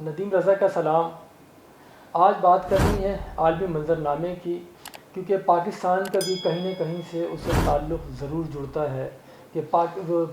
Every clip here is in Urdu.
ندیم رضا کا سلام۔ آج بات کرنی ہے عالمی منظرنامے کی، کیونکہ پاکستان کا بھی کہیں نہ کہیں سے اس سے تعلق ضرور جڑتا ہے کہ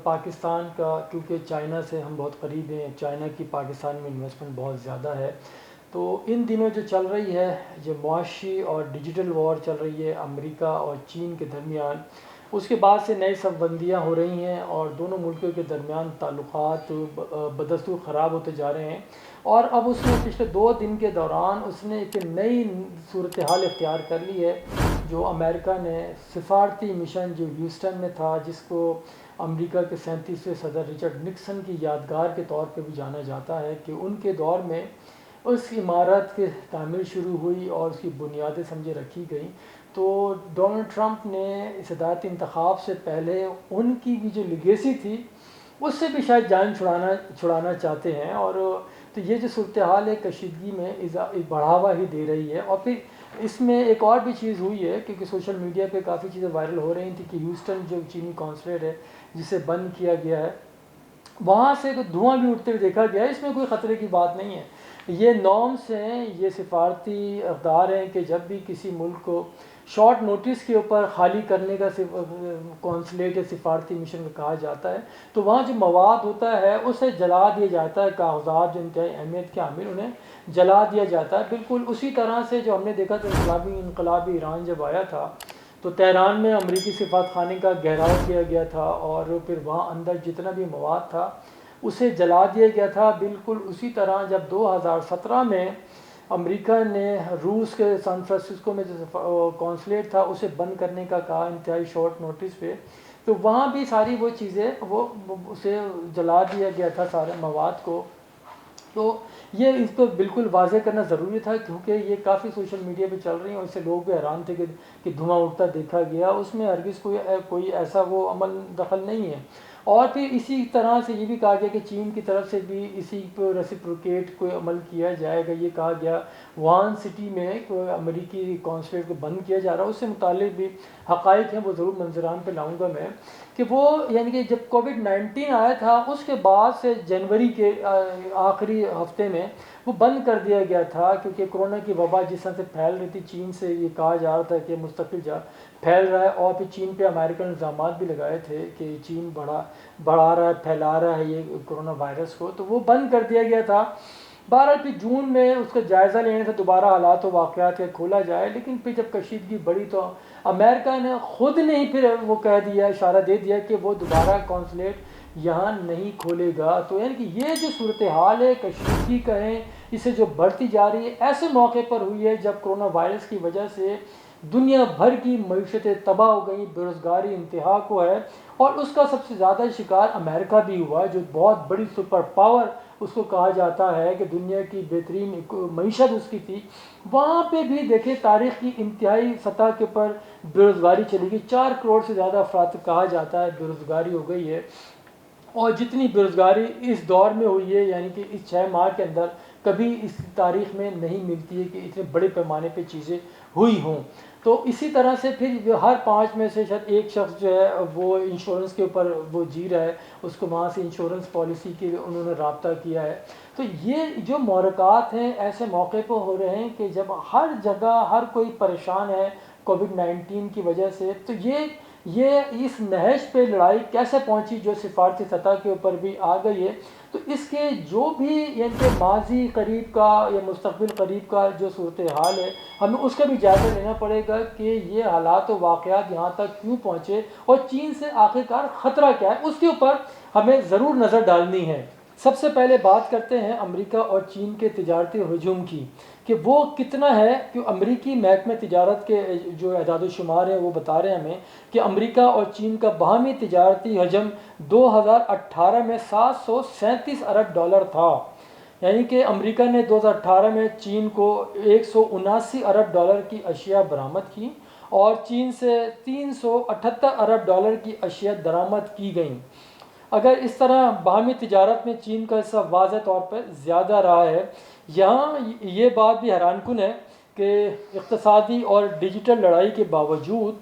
پاکستان کا، کیونکہ چائنا سے ہم بہت قریب ہیں، چائنا کی پاکستان میں انویسٹمنٹ بہت زیادہ ہے۔ تو ان دنوں جو چل رہی ہے، جو معاشی اور ڈیجیٹل وار چل رہی ہے امریکہ اور چین کے درمیان، اس کے بعد سے نئی صف بندیاں ہو رہی ہیں اور دونوں ملکوں کے درمیان تعلقات بدستور خراب ہوتے جا رہے ہیں۔ اور اب اس نے پچھلے 2 دن کے دوران اس نے ایک نئی صورتحال اختیار کر لی ہے، جو امریکہ نے سفارتی مشن جو ہیوسٹن میں تھا، جس کو امریکہ کے 37ویں صدر رچرڈ نکسن کی یادگار کے طور پہ بھی جانا جاتا ہے کہ ان کے دور میں اس عمارت کی تعمیر شروع ہوئی اور اس کی بنیادیں سمجھے رکھی گئیں۔ تو ڈونلڈ ٹرمپ نے صدارتی انتخاب سے پہلے ان کی بھی جو لیگیسی تھی اس سے بھی شاید جان چھڑانا چاہتے ہیں، اور تو یہ جو صورتحال ہے کشیدگی میں بڑھاوا ہی دے رہی ہے۔ اور پھر اس میں ایک اور بھی چیز ہوئی ہے، کیونکہ سوشل میڈیا پہ کافی چیزیں وائرل ہو رہی تھیں کہ ہیوسٹن جو چینی قونصلیٹ ہے جسے بند کیا گیا ہے، وہاں سے دھواں بھی اٹھتے ہوئے دیکھا گیا ہے۔ اس میں کوئی خطرے کی بات نہیں ہے، یہ نارمس ہیں، یہ سفارتی اقدار ہیں کہ جب بھی کسی ملک کو شارٹ نوٹس کے اوپر خالی کرنے کا قونصلیٹ یا سفارتی مشن کا کہا جاتا ہے، تو وہاں جو مواد ہوتا ہے اسے جلا دیا جاتا ہے، کاغذات جو انتہائی اہمیت کے حامل انہیں جلا دیا جاتا ہے۔ بالکل اسی طرح سے جو ہم نے دیکھا تھا انقلابی ایران جب آیا تھا تو تہران میں امریکی سفارت خانے کا گھیراؤ کیا گیا تھا اور پھر وہاں اندر جتنا بھی مواد تھا اسے جلا دیا گیا تھا۔ بالکل اسی طرح جب 2017 میں امریکہ نے روس کے سان فرانسسکو میں جو قونصلیٹ تھا اسے بند کرنے کا کہا انتہائی شارٹ نوٹس پہ، تو وہاں بھی ساری وہ چیزیں اسے جلا دیا گیا تھا سارے مواد کو۔ تو یہ اس کو بالکل واضح کرنا ضروری تھا، کیونکہ یہ کافی سوشل میڈیا پہ چل رہی ہیں اور اس سے لوگ بھی حیران تھے کہ دھواں اٹھتا دیکھا گیا، اس میں ہرگز کوئی ایسا وہ عمل دخل نہیں ہے۔ اور پھر اسی طرح سے یہ بھی کہا گیا کہ چین کی طرف سے بھی اسی پر ریسیپروکیٹ کوئی عمل کیا جائے گا۔ یہ کہا گیا ووہان سٹی میں کوئی امریکی قونصلیٹ کو بند کیا جا رہا ہے، اس سے متعلق بھی حقائق ہیں، وہ ضرور منظران پہ لاؤں گا میں، کہ وہ یعنی کہ جب کووڈ-19 آیا تھا اس کے بعد سے جنوری کے آخری ہفتے میں وہ بند کر دیا گیا تھا، کیونکہ کورونا کی وبا جس طرح سے پھیل رہی تھی، چین سے یہ کہا جا رہا تھا کہ مستقل پھیل رہا ہے، اور پھر چین پہ امریکہ نے الزامات بھی لگائے تھے کہ چین بڑھا رہا ہے، پھیلا رہا ہے یہ کورونا وائرس کو، تو وہ بند کر دیا گیا تھا۔ بہرحال پھر جون میں اس کا جائزہ لینے سے دوبارہ حالات و واقعات کا کھولا جائے، لیکن پھر جب کشیدگی بڑھی تو امریکہ نے خود نے ہی پھر وہ کہہ دیا، اشارہ دے دیا کہ وہ دوبارہ قونصلیٹ یہاں نہیں کھولے گا۔ تو یعنی کہ یہ جو صورتحال ہے کشیدگی کہیں اسے جو بڑھتی جا رہی ہے، ایسے موقع پر ہوئی ہے جب کرونا وائرس کی وجہ سے دنیا بھر کی معیشتیں تباہ ہو گئیں، بے روزگاری انتہا کو ہے، اور اس کا سب سے زیادہ شکار امریکہ بھی ہوا، جو بہت بڑی سپر پاور اس کو کہا جاتا ہے کہ دنیا کی بہترین معیشت اس کی تھی۔ وہاں پہ بھی دیکھیں تاریخ کی انتہائی سطح کے اوپر بے روزگاری چلی گئی، 4 کروڑ سے زیادہ افراد کہا جاتا ہے بے روزگاری ہو گئی ہے، اور جتنی بے روزگاری اس دور میں ہوئی ہے، یعنی کہ اس 6 ماہ کے اندر کبھی اس تاریخ میں نہیں ملتی ہے کہ اتنے بڑے پیمانے پہ چیزیں ہوئی ہوں۔ تو اسی طرح سے پھر ہر 5 میں سے شاید ایک شخص جو ہے وہ انشورنس کے اوپر وہ جی رہا ہے، اس کو وہاں سے انشورنس پالیسی کے انہوں نے رابطہ کیا ہے۔ تو یہ جو محرکات ہیں ایسے موقع پہ ہو رہے ہیں کہ جب ہر جگہ ہر کوئی پریشان ہے کووڈ-19 کی وجہ سے، تو یہ اس نہج پہ لڑائی کیسے پہنچی جو سفارتی سطح کے اوپر بھی آ گئی ہے۔ تو اس کے جو بھی یعنی کہ ماضی قریب کا یا مستقبل قریب کا جو صورتحال ہے، ہمیں اس کا بھی جائزہ لینا پڑے گا کہ یہ حالات و واقعات یہاں تک کیوں پہنچے، اور چین سے آخرکار خطرہ کیا ہے، اس کے اوپر ہمیں ضرور نظر ڈالنی ہے۔ سب سے پہلے بات کرتے ہیں امریکہ اور چین کے تجارتی ہجوم کی، کہ وہ کتنا ہے، کہ امریکی محکمہ تجارت کے جو اعداد و شمار ہیں وہ بتا رہے ہیں ہمیں کہ امریکہ اور چین کا باہمی تجارتی حجم 2018 میں $737 ارب تھا، یعنی کہ امریکہ نے 2018 میں چین کو $179 ارب کی اشیاء برآمد کی اور چین سے $378 ارب کی اشیاء درآمد کی گئیں۔ اگر اس طرح باہمی تجارت میں چین کا حصہ واضح طور پر زیادہ رہا ہے، یہاں یہ بات بھی حیران کن ہے کہ اقتصادی اور ڈیجیٹل لڑائی کے باوجود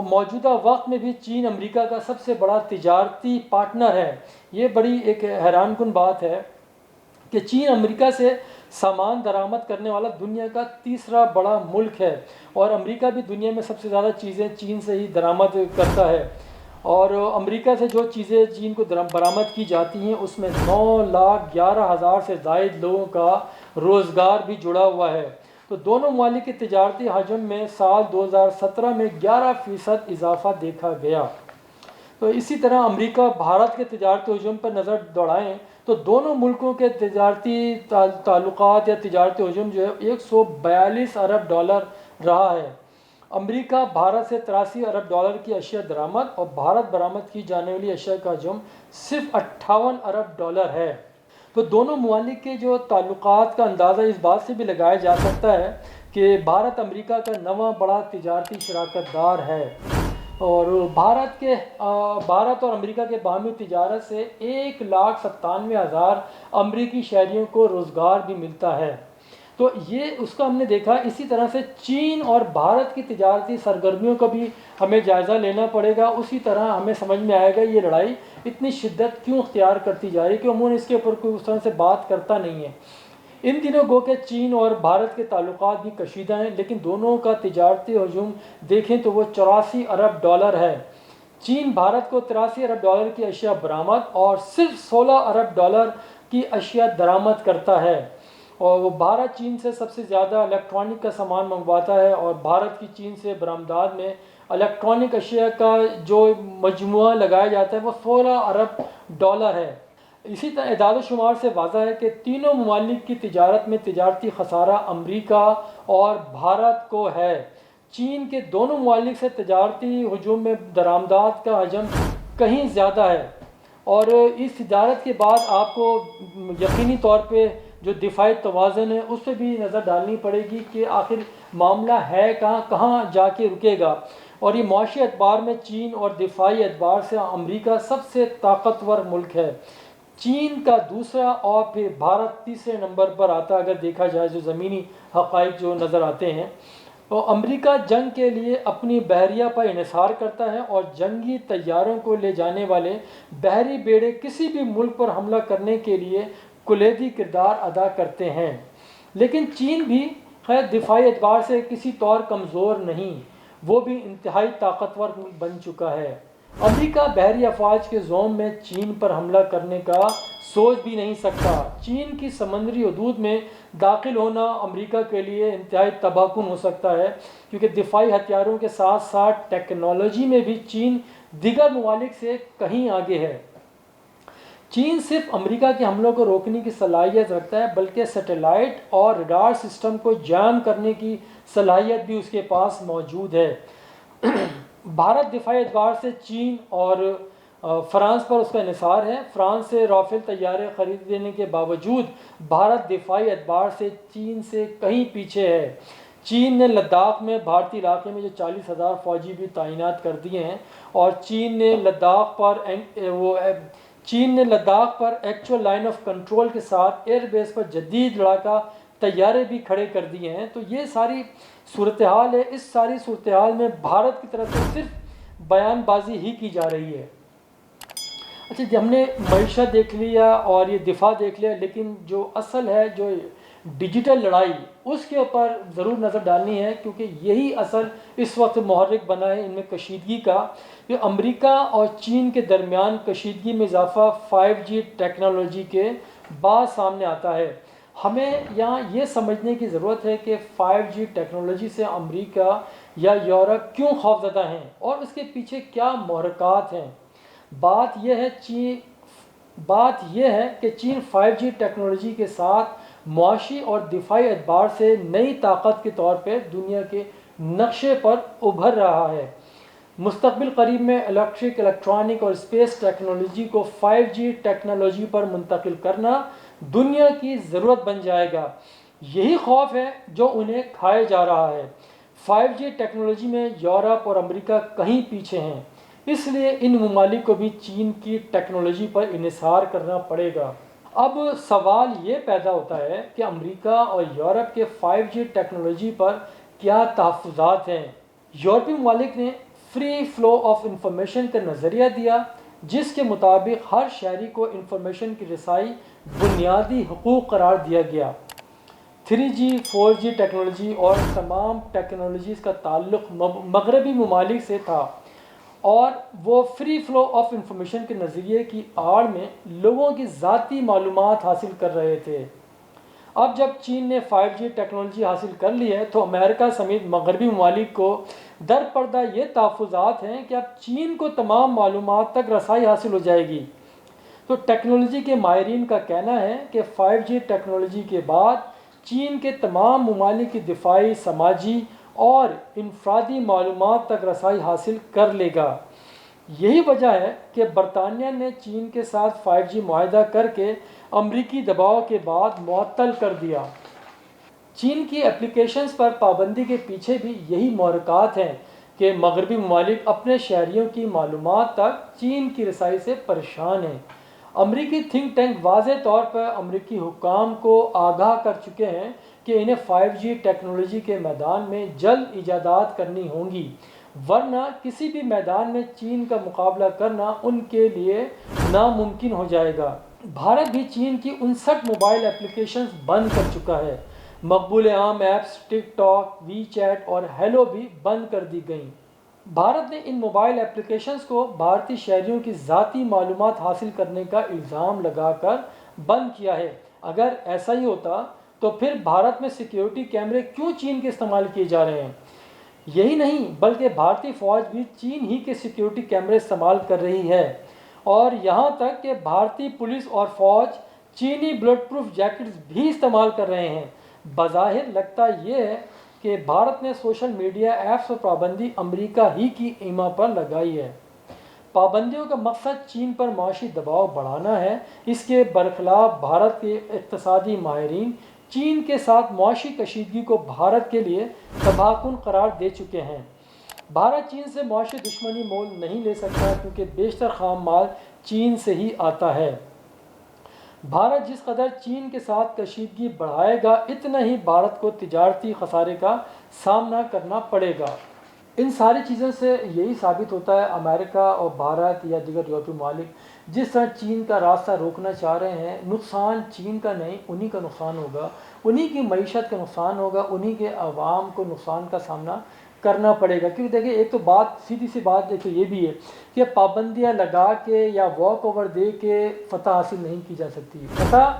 موجودہ وقت میں بھی چین امریکہ کا سب سے بڑا تجارتی پارٹنر ہے۔ یہ بڑی ایک حیران کن بات ہے کہ چین امریکہ سے سامان درآمد کرنے والا دنیا کا تیسرا بڑا ملک ہے، اور امریکہ بھی دنیا میں سب سے زیادہ چیزیں چین سے ہی درآمد کرتا ہے، اور امریکہ سے جو چیزیں چین کو برآمد کی جاتی ہیں اس میں 9,11,000 سے زائد لوگوں کا روزگار بھی جڑا ہوا ہے۔ تو دونوں ممالک کے تجارتی حجم میں سال 2017 میں 11% اضافہ دیکھا گیا۔ تو اسی طرح امریکہ بھارت کے تجارتی حجم پر نظر دوڑائیں تو دونوں ملکوں کے تجارتی تعلقات یا تجارتی حجم جو ہے 142 ارب ڈالر رہا ہے۔ امریکہ بھارت سے 83 ارب ڈالر کی اشیاء درآمد اور بھارت برآمد کی جانے والی اشیاء کا حجم صرف 58 ارب ڈالر ہے۔ تو دونوں ممالک کے جو تعلقات کا اندازہ اس بات سے بھی لگایا جا سکتا ہے کہ بھارت امریکہ کا نواں بڑا تجارتی شراکت دار ہے، اور بھارت اور امریکہ کے باہمی تجارت سے 1,97,000 امریکی شہریوں کو روزگار بھی ملتا ہے۔ تو یہ اس کا ہم نے دیکھا۔ اسی طرح سے چین اور بھارت کی تجارتی سرگرمیوں کا بھی ہمیں جائزہ لینا پڑے گا۔ اسی طرح ہمیں سمجھ میں آئے گا یہ لڑائی اتنی شدت کیوں اختیار کرتی جا رہی ہے، کہ عموماً اس کے اوپر کوئی اس طرح سے بات کرتا نہیں ہے۔ ان دنوں گو کہ چین اور بھارت کے تعلقات بھی کشیدہ ہیں، لیکن دونوں کا تجارتی حجم دیکھیں تو وہ 84 ارب ڈالر ہے۔ چین بھارت کو 83 ارب ڈالر کی اشیاء برآمد اور صرف 16 ارب ڈالر کی اشیاء درآمد کرتا ہے، اور وہ بھارت چین سے سب سے زیادہ الیکٹرانک کا سامان منگواتا ہے، اور بھارت کی چین سے برآمدات میں الیکٹرانک اشیاء کا جو مجموعہ لگایا جاتا ہے وہ 16 ارب ڈالر ہے۔ اسی طرح اعداد و شمار سے واضح ہے کہ تینوں ممالک کی تجارت میں تجارتی خسارہ امریکہ اور بھارت کو ہے۔ چین کے دونوں ممالک سے تجارتی حجم میں درآمدات کا حجم کہیں زیادہ ہے، اور اس تجارت کے بعد آپ کو یقینی طور پہ جو دفاعی توازن ہے اس پہ بھی نظر ڈالنی پڑے گی کہ آخر معاملہ ہے کہاں جا کے رکے گا، اور یہ معاشی اعتبار میں چین اور دفاعی اعتبار سے امریکہ سب سے طاقتور ملک ہے۔ چین کا دوسرا اور پھر بھارت تیسرے نمبر پر آتا ہے اگر دیکھا جائے جو زمینی حقائق جو نظر آتے ہیں۔ تو امریکہ جنگ کے لیے اپنی بحریہ پر انحصار کرتا ہے، اور جنگی طیاروں کو لے جانے والے بحری بیڑے کسی بھی ملک پر حملہ کرنے کے لیے کلیدی کردار ادا کرتے ہیں۔ لیکن چین بھی خیر دفاعی اعتبار سے کسی طور کمزور نہیں، وہ بھی انتہائی طاقتور ملک بن چکا ہے۔ امریکہ بحری افواج کے زوم میں چین پر حملہ کرنے کا سوچ بھی نہیں سکتا۔ چین کی سمندری حدود میں داخل ہونا امریکہ کے لیے انتہائی تباہ کن ہو سکتا ہے، کیونکہ دفاعی ہتھیاروں کے ساتھ ساتھ ٹیکنالوجی میں بھی چین دیگر ممالک سے کہیں آگے ہے۔ چین صرف امریکہ کے حملوں کو روکنے کی صلاحیت رکھتا ہے، بلکہ سیٹلائٹ اور ریڈار سسٹم کو جام کرنے کی صلاحیت بھی اس کے پاس موجود ہے۔ بھارت دفاعی اعتبار سے چین اور فرانس پر اس کا انحصار ہے۔ فرانس سے رافیل طیارے خریدنے کے باوجود بھارت دفاعی اعتبار سے چین سے کہیں پیچھے ہے۔ چین نے لداخ میں بھارتی علاقے میں جو 40,000 فوجی بھی تعینات کر دیے ہیں، اور چین نے لداخ پر ایکچوئل لائن آف کنٹرول کے ساتھ ایئر بیس پر جدید لڑاکا طیارے بھی کھڑے کر دیے ہیں۔ تو یہ ساری صورتحال ہے۔ اس ساری صورتحال میں بھارت کی طرف سے صرف بیان بازی ہی کی جا رہی ہے۔ اچھا جی، ہم نے معیشت دیکھ لیا اور یہ دفاع دیکھ لیا، لیکن جو اصل ہے جو ڈیجیٹل لڑائی اس کے اوپر ضرور نظر ڈالنی ہے، کیونکہ یہی اصل اس وقت محرک بنا ہے ان میں کشیدگی کا، کہ امریکہ اور چین کے درمیان کشیدگی میں اضافہ 5G ٹیکنالوجی کے بعد سامنے آتا ہے۔ ہمیں یہاں یہ سمجھنے کی ضرورت ہے کہ 5G ٹیکنالوجی سے امریکہ یا یورپ کیوں خوفزدہ ہیں اور اس کے پیچھے کیا محرکات ہیں۔ بات یہ ہے کہ چین 5G ٹیکنالوجی کے ساتھ معاشی اور دفاعی اعتبار سے نئی طاقت کے طور پہ دنیا کے نقشے پر ابھر رہا ہے۔ مستقبل قریب میں الیکٹرانک اور اسپیس ٹیکنالوجی کو 5G ٹیکنالوجی پر منتقل کرنا دنیا کی ضرورت بن جائے گا۔ یہی خوف ہے جو انہیں کھائے جا رہا ہے۔ 5G ٹیکنالوجی میں یورپ اور امریکہ کہیں پیچھے ہیں، اس لیے ان ممالک کو بھی چین کی ٹیکنالوجی پر انحصار کرنا پڑے گا۔ اب سوال یہ پیدا ہوتا ہے کہ امریکہ اور یورپ کے 5G ٹیکنالوجی پر کیا تحفظات ہیں۔ یورپی ممالک نے فری فلو آف انفارمیشن کا نظریہ دیا، جس کے مطابق ہر شہری کو انفارمیشن کی رسائی بنیادی حقوق قرار دیا گیا۔ 3G 4G ٹیکنالوجی اور تمام ٹیکنالوجیز کا تعلق مغربی ممالک سے تھا اور وہ فری فلو آف انفارمیشن کے نظریے کی آڑ میں لوگوں کی ذاتی معلومات حاصل کر رہے تھے۔ اب جب چین نے 5G ٹیکنالوجی حاصل کر لی ہے تو امریکہ سمیت مغربی ممالک کو در پردہ یہ تحفظات ہیں کہ اب چین کو تمام معلومات تک رسائی حاصل ہو جائے گی۔ تو ٹیکنالوجی کے ماہرین کا کہنا ہے کہ 5G ٹیکنالوجی کے بعد چین کے تمام ممالک کی دفاعی، سماجی اور انفرادی معلومات تک رسائی حاصل کر لے گا۔ یہی وجہ ہے کہ برطانیہ نے چین کے ساتھ 5G معاہدہ کر کے امریکی دباؤ کے بعد معطل کر دیا۔ چین کی اپلیکیشنز پر پابندی کے پیچھے بھی یہی محرکات ہیں کہ مغربی ممالک اپنے شہریوں کی معلومات تک چین کی رسائی سے پریشان ہیں۔ امریکی تھنک ٹینک واضح طور پر امریکی حکام کو آگاہ کر چکے ہیں کہ انہیں 5G ٹیکنالوجی کے میدان میں جلد ایجادات کرنی ہوں گی، ورنہ کسی بھی میدان میں چین کا مقابلہ کرنا ان کے لیے ناممکن ہو جائے گا۔ بھارت بھی چین کی 59 موبائل اپلیکیشنز بند کر چکا ہے۔ مقبول عام ایپس ٹک ٹاک، وی چیٹ اور ہیلو بھی بند کر دی گئیں۔ بھارت نے ان موبائل اپلیکیشنز کو بھارتی شہریوں کی ذاتی معلومات حاصل کرنے کا الزام لگا کر بند کیا ہے۔ اگر ایسا ہی ہوتا تو پھر بھارت میں سیکیورٹی کیمرے کیوں چین کے استعمال کیے جا رہے ہیں؟ یہی نہیں بلکہ بھارتی فوج بھی چین ہی کے سیکیورٹی کیمرے استعمال کر رہی ہے، اور یہاں تک کہ بھارتی پولیس اور فوج چینی بلٹ پروف جیکٹس بھی استعمال کر رہے ہیں۔ بظاہر لگتا یہ ہے کہ بھارت نے سوشل میڈیا ایپس پر پابندی امریکہ ہی کی ایما پر لگائی ہے۔ پابندیوں کا مقصد چین پر معاشی دباؤ بڑھانا ہے۔ اس کے برخلاف بھارت کے اقتصادی ماہرین چین کے ساتھ معاشی کشیدگی کو بھارت کے لیے تباہ کن قرار دے چکے ہیں۔ بھارت چین سے معاشی دشمنی مول نہیں لے سکتا کیونکہ بیشتر خام مال چین سے ہی آتا ہے۔ بھارت جس قدر چین کے ساتھ کشیدگی بڑھائے گا اتنا ہی بھارت کو تجارتی خسارے کا سامنا کرنا پڑے گا۔ ان ساری چیزوں سے یہی ثابت ہوتا ہے امریکہ اور بھارت یا دیگر یورپی ممالک جس طرح چین کا راستہ روکنا چاہ رہے ہیں، نقصان چین کا نہیں انہی کا نقصان ہوگا، انہی کی معیشت کا نقصان ہوگا، انہی کے عوام کو نقصان کا سامنا کرنا پڑے گا۔ کیونکہ دیکھیں ایک تو بات سیدھی سی بات دیکھیں یہ بھی ہے کہ پابندیاں لگا کے یا واک اوور دے کے فتح حاصل نہیں کی جا سکتی۔ فتح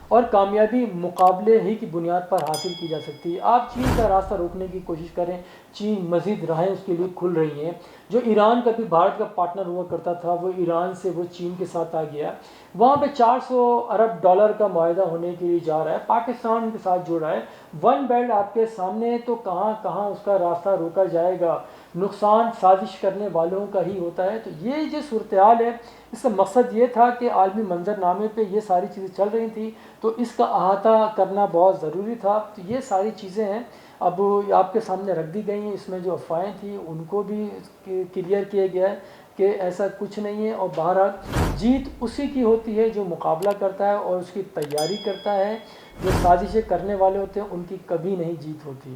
اور کامیابی مقابلے ہی کی بنیاد پر حاصل کی جا سکتی ہے۔ آپ چین کا راستہ روکنے کی کوشش کریں، چین مزید راہیں اس کے لیے کھل رہی ہیں۔ جو ایران کا بھی بھارت کا پارٹنر ہوا کرتا تھا وہ ایران سے وہ چین کے ساتھ آ گیا، وہاں پہ $400 ارب کا معاہدہ ہونے کے لیے جا رہا ہے، پاکستان کے ساتھ جڑ رہا ہے۔ ون بیلٹ آپ کے سامنے تو کہاں کہاں اس کا راستہ روکا جائے گا، نقصان سازش کرنے والوں کا ہی ہوتا ہے۔ تو یہ جو صورتحال ہے اس کا مقصد یہ تھا کہ عالمی منظر نامے پہ یہ ساری چیزیں چل رہی تھیں تو اس کا احاطہ کرنا بہت ضروری تھا۔ تو یہ ساری چیزیں ہیں اب آپ کے سامنے رکھ دی گئی ہیں۔ اس میں جو افواہیں تھیں ان کو بھی کلیئر کیا گیا ہے کہ ایسا کچھ نہیں ہے، اور بہرحال جیت اسی کی ہوتی ہے جو مقابلہ کرتا ہے اور اس کی تیاری کرتا ہے۔ جو سازشیں کرنے والے ہوتے ہیں ان کی کبھی نہیں جیت ہوتی۔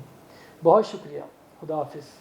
بہت شکریہ، خدا حافظ۔